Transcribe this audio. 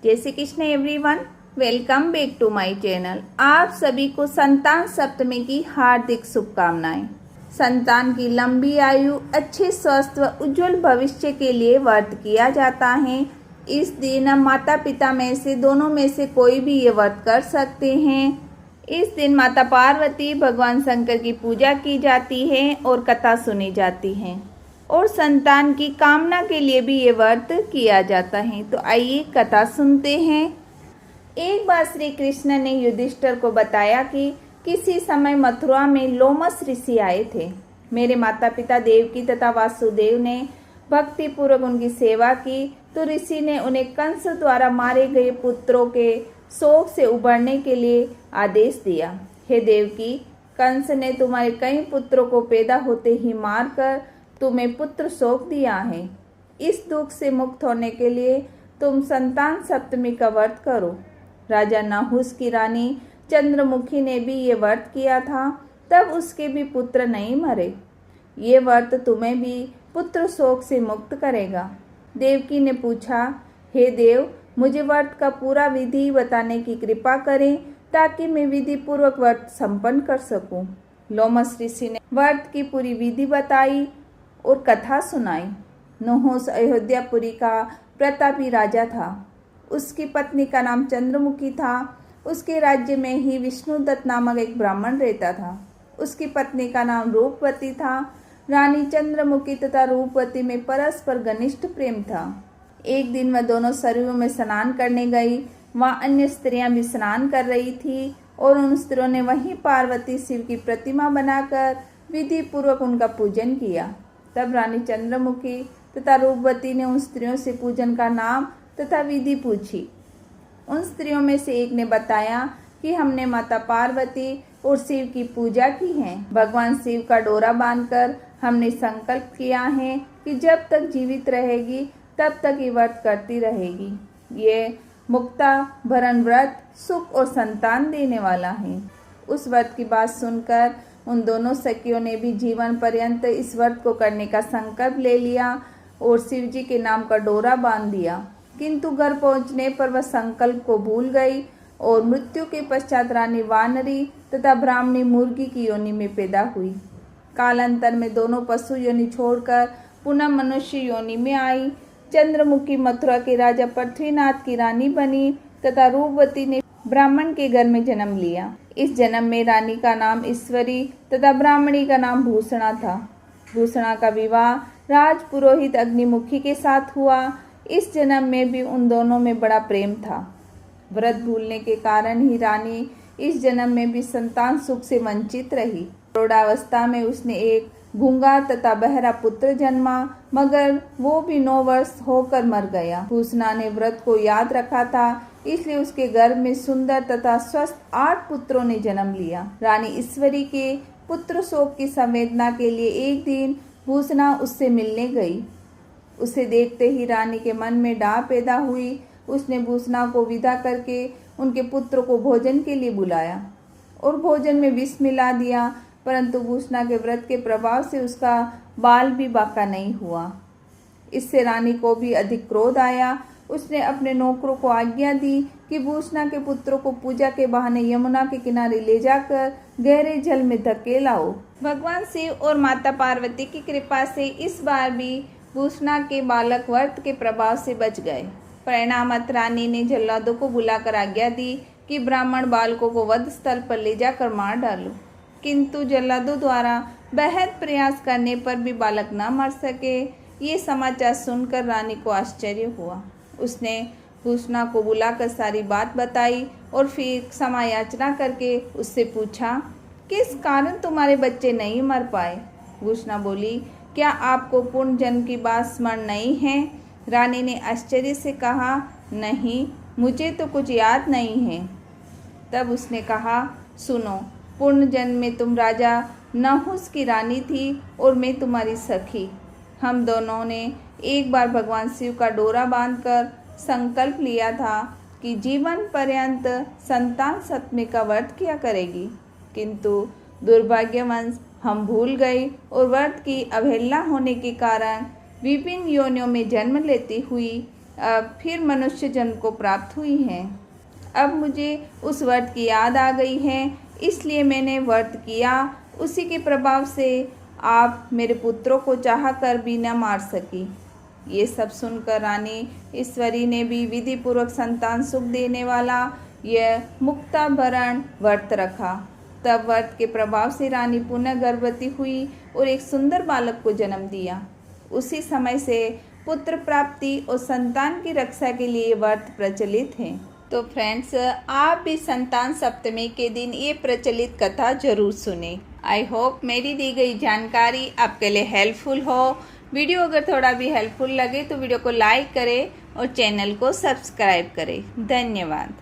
जय Shri Krishna everyone, welcome back to my channel. आप सभी को संतान सप्तमी की हार्दिक शुभकामनाएं। संतान की लंबी आयु, अच्छे स्वस्थ व उज्जवल भविष्य के लिए व्रत किया जाता है। इस दिन माता पिता में से दोनों में से कोई भी ये व्रत कर सकते हैं। इस दिन माता पार्वती, भगवान शंकर की पूजा की जाती है और कथा सुनी जाती है और संतान की कामना के लिए भी ये व्रत किया जाता है। तो आइए कथा सुनते हैं। एक बार श्री कृष्ण ने युधिष्ठिर को बताया कि किसी समय मथुरा में लोमस ऋषि आए थे। मेरे माता पिता देवकी तथा वासुदेव ने भक्ति पूर्वक उनकी सेवा की तो ऋषि ने उन्हें कंस द्वारा मारे गए पुत्रों के शोक से उबरने के लिए आदेश दिया। हे देवकी, कंस ने तुम्हारे कई पुत्रों को पैदा होते ही मारकर तुम्हें पुत्र शोक दिया है। इस दुख से मुक्त होने के लिए तुम संतान सप्तमी का व्रत करो। राजा नहुस की रानी चंद्रमुखी ने भी ये व्रत किया था, तब उसके भी पुत्र नहीं मरे। ये व्रत तुम्हें भी पुत्र शोक से मुक्त करेगा। देवकी ने पूछा, हे देव, मुझे व्रत का पूरा विधि बताने की कृपा करें ताकि मैं विधि पूर्वक व्रत संपन्न कर सकूं। लोमस ऋषि ने व्रत की पूरी विधि बताई और कथा सुनाई। नहुस अयोध्यापुरी का प्रतापी राजा था। उसकी पत्नी का नाम चंद्रमुखी था। उसके राज्य में ही विष्णुदत्त नामक एक ब्राह्मण रहता था। उसकी पत्नी का नाम रूपवती था। रानी चंद्रमुखी तथा रूपवती में परस्पर घनिष्ठ प्रेम था। एक दिन वह दोनों सरयू में स्नान करने गई। वहाँ अन्य स्त्रियां भी स्नान कर रही थी और उन स्त्रियों ने वहीं पार्वती शिव की प्रतिमा बनाकर विधि पूर्वक उनका पूजन किया। तब रानी चंद्रमुखी तथा रूपवती ने उन स्त्रियों से पूजन का नाम तथा विधि पूछी। उन स्त्रियों में से एक ने बताया कि हमने माता पार्वती और शिव की पूजा की है। भगवान शिव का डोरा बांधकर हमने संकल्प किया है कि जब तक जीवित रहेगी तब तक ये व्रत करती रहेगी। ये मुक्ता भरण व्रत सुख और संतान देने वाला है। उस व्रत की बात सुनकर उन दोनों सखियों ने भी जीवन पर्यंत इस व्रत को करने का संकल्प ले लिया और शिव जी के नाम का डोरा बांध दिया। किंतु घर पहुंचने पर वह संकल्प को भूल गई और मृत्यु के पश्चात रानी वानरी तथा ब्राह्मणी मुर्गी की योनि में पैदा हुई। कालांतर में दोनों पशु योनि छोड़कर पुनः मनुष्य योनि में आई। चंद्रमुखी मथुरा के राजा पृथ्वीनाथ की रानी बनी तथा रूपवती ने ब्राह्मण के घर में जन्म लिया। इस जन्म में रानी का नाम ईश्वरी तथा ब्राह्मणी का नाम भूषणा था। भूषणा का विवाह राज पुरोहित अग्निमुखी के साथ हुआ। इस जन्म में भी उन दोनों में बड़ा प्रेम था। व्रत भूलने के कारण ही रानी इस जन्म में भी संतान सुख से वंचित रही। प्रौढ़ावस्था में उसने एक गूंगा तथा बहरा पुत्र जन्मा, मगर वो भी 9 वर्ष होकर मर गया। भूषणा ने व्रत को याद रखा था, इसलिए उसके गर्भ में सुंदर तथा स्वस्थ 8 पुत्रों ने जन्म लिया। रानी ईश्वरी के पुत्र शोक की संवेदना के लिए एक दिन भूषणा उससे मिलने गई। उसे देखते ही रानी के मन में डाह पैदा हुई। उसने भूषणा को विदा करके उनके पुत्र को भोजन के लिए बुलाया और भोजन में विष मिला दिया, परंतु भूषणा के व्रत के प्रभाव से उसका बाल भी बाका नहीं हुआ। इससे रानी को भी अधिक क्रोध आया। उसने अपने नौकरों को आज्ञा दी कि भूषणा के पुत्रों को पूजा के बहाने यमुना के किनारे ले जाकर गहरे जल में धकेल लाओ। भगवान शिव और माता पार्वती की कृपा से इस बार भी भूषणा के बालक व्रत के प्रभाव से बच गए। परिणामत रानी ने जल्लादों को बुलाकर आज्ञा दी कि ब्राह्मण बालकों को वध स्थल पर ले जाकर मार डालो, किंतु जल्लादों द्वारा बेहद प्रयास करने पर भी बालक न मर सके। ये समाचार सुनकर रानी को आश्चर्य हुआ। उसने भूषणा को बुलाकर सारी बात बताई और फिर क्षमा याचना करके उससे पूछा, किस कारण तुम्हारे बच्चे नहीं मर पाए? भूषणा बोली, क्या आपको पूर्ण जन्म की बात स्मरण नहीं है? रानी ने आश्चर्य से कहा, नहीं, मुझे तो कुछ याद नहीं है। तब उसने कहा, सुनो, पूर्ण जन्म में तुम राजा नहुस की रानी थी और मैं तुम्हारी सखी। हम दोनों ने एक बार भगवान शिव का डोरा बांधकर संकल्प लिया था कि जीवन पर्यंत संतान सप्तमी का व्रत किया करेगी, किंतु दुर्भाग्यवश हम भूल गए और व्रत की अवहेलना होने के कारण विभिन्न योनियों में जन्म लेती हुई फिर मनुष्य जन्म को प्राप्त हुई हैं। अब मुझे उस व्रत की याद आ गई है, इसलिए मैंने व्रत किया। उसी के प्रभाव से आप मेरे पुत्रों को चाह कर भी न मार सकी। ये सब सुनकर रानी ईश्वरी ने भी विधि पूर्वक संतान सुख देने वाला यह मुक्ताभरण व्रत रखा। तब व्रत के प्रभाव से रानी पुनः गर्भवती हुई और एक सुंदर बालक को जन्म दिया। उसी समय से पुत्र प्राप्ति और संतान की रक्षा के लिए व्रत प्रचलित है। तो फ्रेंड्स, आप भी संतान सप्तमी के दिन ये प्रचलित कथा जरूर सुने। आई होप मेरी दी गई जानकारी आपके लिए हेल्पफुल हो। वीडियो अगर थोड़ा भी हेल्पफुल लगे तो वीडियो को लाइक करें और चैनल को सब्सक्राइब करें। धन्यवाद।